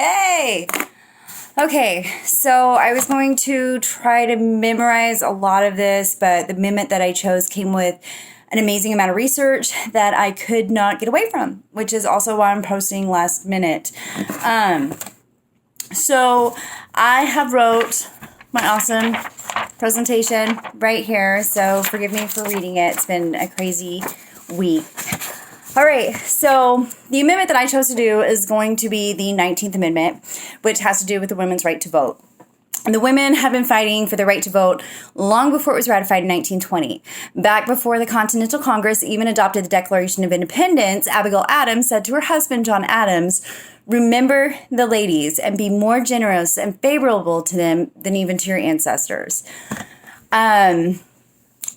Hey! Okay, so I was going to try to memorize a lot of this, but the amendment that I chose came with an amazing amount of research that I could not get away from, which is also why I'm posting last minute. So I have wrote my awesome presentation right here, so forgive me for reading it. It's been a crazy week. All right, so the amendment that I chose to do is going to be the 19th Amendment, which has to do with the women's right to vote. And the women have been fighting for the right to vote long before it was ratified in 1920. Back before the Continental Congress even adopted the Declaration of Independence, Abigail Adams said to her husband, John Adams, "Remember the ladies and be more generous and favorable to them than even to your ancestors."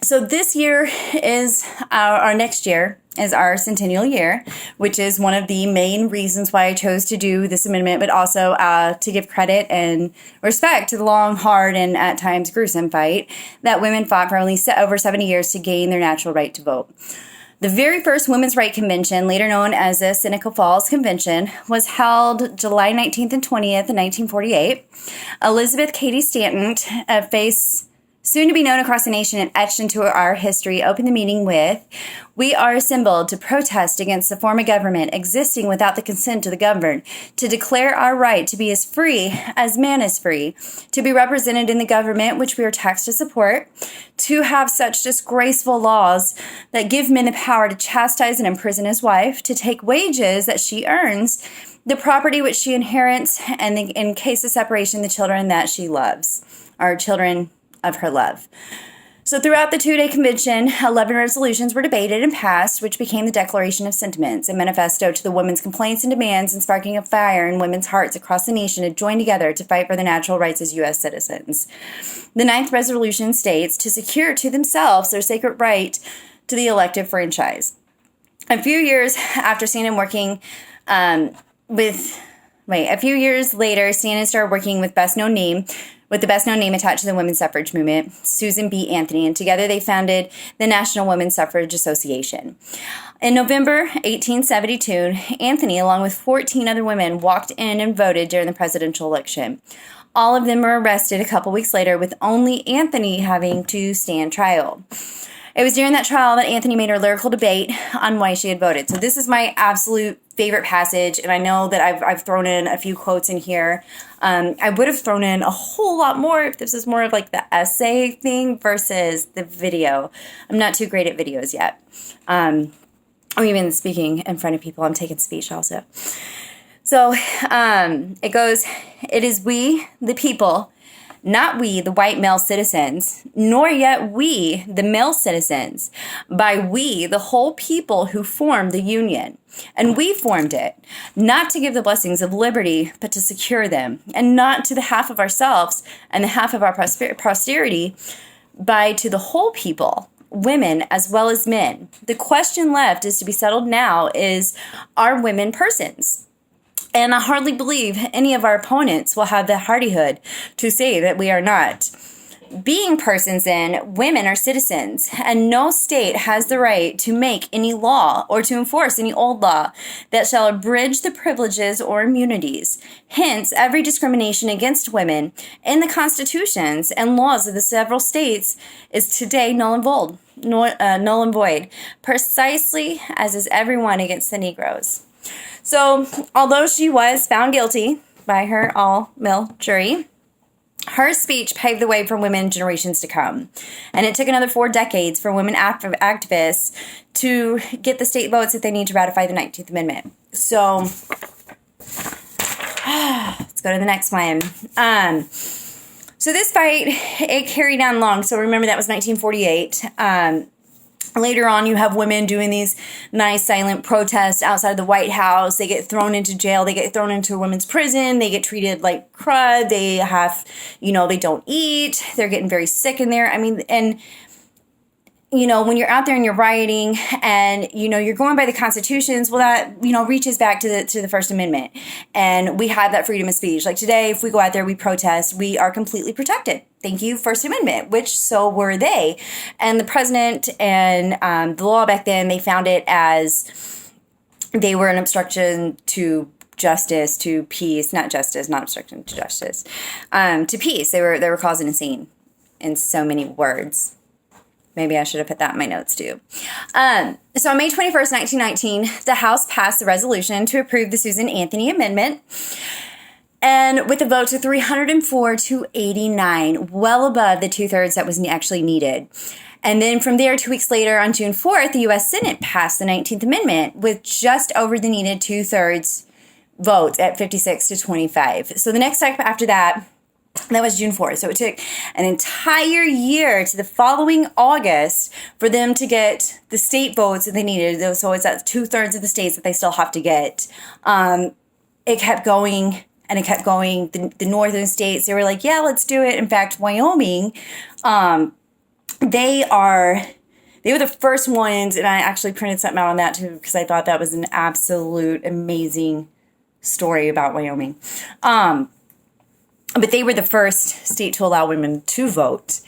So this year is our next year is our centennial year, which is one of the main reasons why I chose to do this amendment, but also to give credit and respect to the long, hard, and at times gruesome fight that women fought for only over 70 years to gain their natural right to vote. The very first Women's Right Convention, later known as the Seneca Falls Convention, was held July 19th and 20th in 1948. Elizabeth Cady Stanton, a face soon to be known across the nation and etched into our history, opened the meeting with, "We are assembled to protest against the form of government existing without the consent of the governed, to declare our right to be as free as man is free, to be represented in the government which we are taxed to support, to have such disgraceful laws that give men the power to chastise and imprison his wife, to take wages that she earns, the property which she inherits, and in case of separation, the children that she loves," our children of her love. So throughout the two-day convention, 11 resolutions were debated and passed, which became the Declaration of Sentiments, a manifesto to the women's complaints and demands, and sparking a fire in women's hearts across the nation to join together to fight for their natural rights as U.S. citizens. The ninth resolution states to secure to themselves their sacred right to the elective franchise. A few years later, Stanton started working with the best-known name attached to the women's suffrage movement, Susan B. Anthony, and together they founded the National Women's Suffrage Association. In November 1872, Anthony, along with 14 other women, walked in and voted during the presidential election. All of them were arrested a couple weeks later, with only Anthony having to stand trial. It was during that trial that Anthony made her lyrical debate on why she had voted. So this is my absolute favorite passage, and I know that I've thrown in a few quotes in here. I would have thrown in a whole lot more if this was more of like the essay thing versus the video. I'm not too great at videos yet. Or even speaking in front of people. I'm taking speech also. So it goes, "It is we, the people, not we, the white male citizens, nor yet we, the male citizens, by we, the whole people who formed the Union. And we formed it, not to give the blessings of liberty, but to secure them, and not to the half of ourselves and the half of our posterity, but to the whole people, women as well as men. The question left is to be settled now is, are women persons? And I hardly believe any of our opponents will have the hardihood to say that we are not. Being persons, then, women are citizens, and no state has the right to make any law or to enforce any old law that shall abridge the privileges or immunities. Hence, every discrimination against women in the constitutions and laws of the several states is today null and void, precisely as is every one against the Negroes." So, although she was found guilty by her all-male jury, her speech paved the way for women generations to come. And it took another 4 decades for women activists to get the state votes that they need to ratify the 19th Amendment. So, let's go to the next one. So this fight, it carried on long. So remember that was 1948. Later on, you have women doing these nice silent protests outside the White House. They get thrown into jail. They get thrown into a women's prison. They get treated like crud. They have, they don't eat. They're getting very sick in there. I mean, and when you're out there and you're rioting and, you're going by the constitutions, well, that, reaches back to the First Amendment. And we have that freedom of speech. Like today, if we go out there, we protest, we are completely protected. Thank you, First Amendment, which so were they. And the president and the law back then, they found it as they were an obstruction to justice, to peace, not justice, not obstruction to justice, to peace. They were causing a scene in so many words. Maybe I should have put that in my notes too. So on May 21st, 1919, the House passed the resolution to approve the Susan Anthony Amendment. And with a vote of 304 to 89, well above the 2/3 that was actually needed. And then from there, 2 weeks later, on June 4th, the U.S. Senate passed the 19th Amendment with just over the needed 2/3 votes at 56 to 25. So the next step after that was June 4th. So it took an entire year to the following August for them to get the state votes that they needed. So it's at 2/3 of the states that they still have to get. It kept going. And it kept going. The northern states, they were like, yeah, let's do it. In fact, Wyoming, they were the first ones, and I actually printed something out on that too because I thought that was an absolute amazing story about Wyoming. But they were the first state to allow women to vote.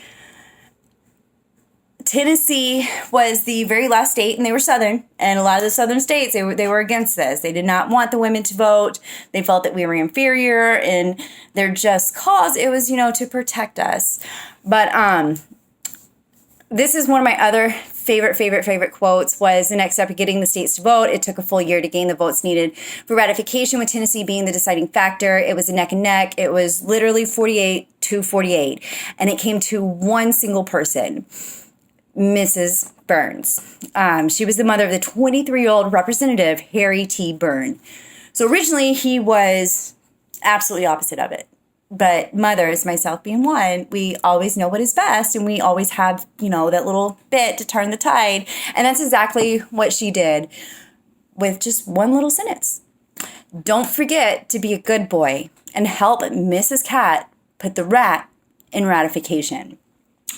Tennessee was the very last state, and they were Southern, and a lot of the Southern states, they were against this. They did not want the women to vote. They felt that we were inferior, and their just cause, it was, to protect us. But this is one of my other favorite quotes was the next step of getting the states to vote. It took a full year to gain the votes needed for ratification, with Tennessee being the deciding factor. It was a neck and neck. It was literally 48 to 48, and it came to one single person, Mrs. Burns. She was the mother of the 23-year-old Representative Harry T. Burn. So originally he was absolutely opposite of it. But mothers, myself being one, we always know what is best, and we always have, that little bit to turn the tide. And that's exactly what she did with just one little sentence. Don't forget to be a good boy and help Mrs. Cat put the rat in ratification.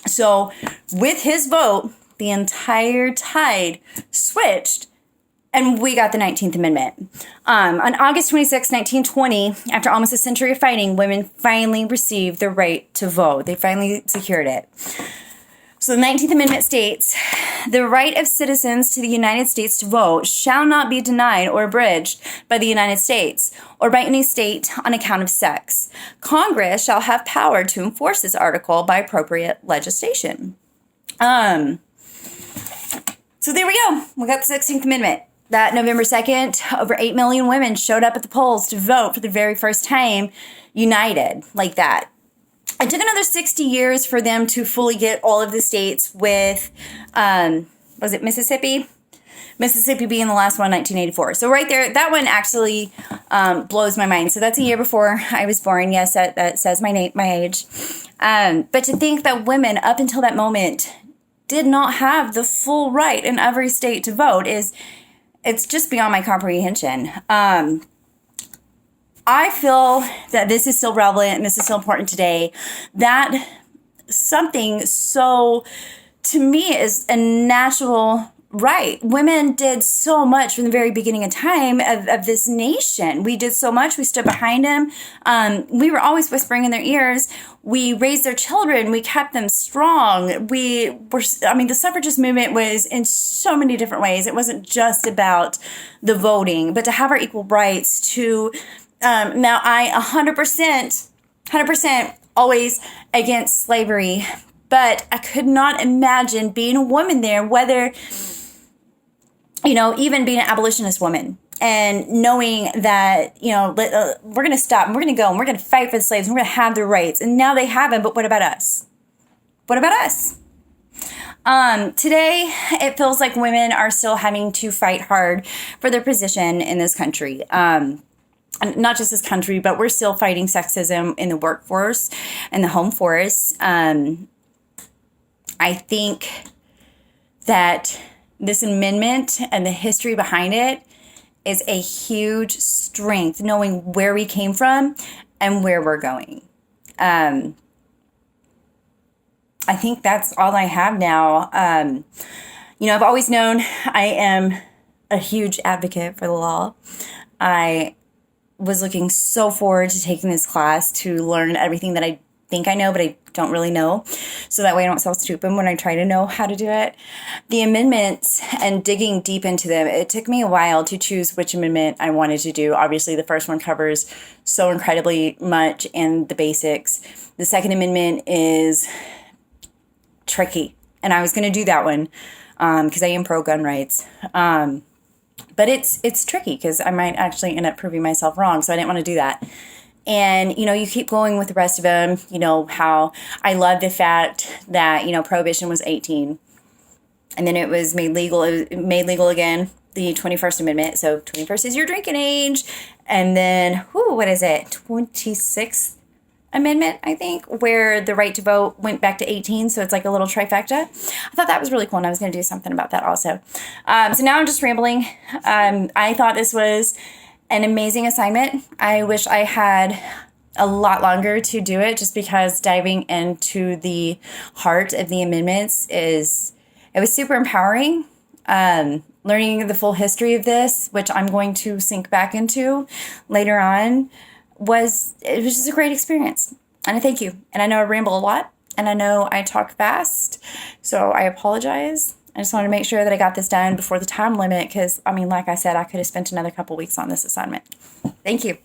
So with his vote, the entire tide switched, and we got the 19th Amendment. On August 26, 1920, after almost a century of fighting, women finally received the right to vote. They finally secured it. So the 19th Amendment states, the right of citizens to the United States to vote shall not be denied or abridged by the United States or by any state on account of sex. Congress shall have power to enforce this article by appropriate legislation. So there we go. We got the 16th Amendment. That November 2nd, over 8 million women showed up at the polls to vote for the very first time, united like that. It took another 60 years for them to fully get all of the states with, was it Mississippi? Mississippi being the last one, 1984. So right there, that one actually blows my mind. So that's a year before I was born. Yes, that says my age. But to think that women up until that moment did not have the full right in every state to vote it's just beyond my comprehension. I feel that this is still relevant and this is still important today. That something so, to me, is a natural right. Women did so much from the very beginning of time of this nation. We did so much. We stood behind them. We were always whispering in their ears. We raised their children. We kept them strong. The suffragist movement was in so many different ways. It wasn't just about the voting, but to have our equal rights to... now I 100% always against slavery, but I could not imagine being a woman there, whether, even being an abolitionist woman and knowing that, we're going to stop and we're going to go and we're going to fight for the slaves and we're going to have their rights. And now they have them, but what about us? What about us? Today, it feels like women are still having to fight hard for their position in this country. Not just this country, but we're still fighting sexism in the workforce and the home force. I think that this amendment and the history behind it is a huge strength, knowing where we came from and where we're going. I think that's all I have now. I've always known I am a huge advocate for the law. I was looking so forward to taking this class to learn everything that I think I know, but I don't really know. So that way I don't sound stupid when I try to know how to do it. The amendments and digging deep into them, it took me a while to choose which amendment I wanted to do. Obviously, the first one covers so incredibly much and the basics. The Second Amendment is tricky, and I was going to do that one because I am pro-gun rights. But it's tricky because I might actually end up proving myself wrong, so I didn't want to do that. And, you keep going with the rest of them, how I love the fact that, prohibition was 18. And then it was made legal. It was made legal again, the 21st Amendment. So 21st is your drinking age. And then, what is it? 26th Amendment, I think, where the right to vote went back to 18. So it's like a little trifecta. I thought that was really cool, and I was going to do something about that also. So now I'm just rambling. I thought this was an amazing assignment. I wish I had a lot longer to do it, just because diving into the heart of the amendments it was super empowering. Learning the full history of this, which I'm going to sink back into later on, it was just a great experience. And I thank you. And I know I ramble a lot, and I know I talk fast, so I apologize. I just wanted to make sure that I got this done before the time limit because, like I said, I could have spent another couple weeks on this assignment. Thank you.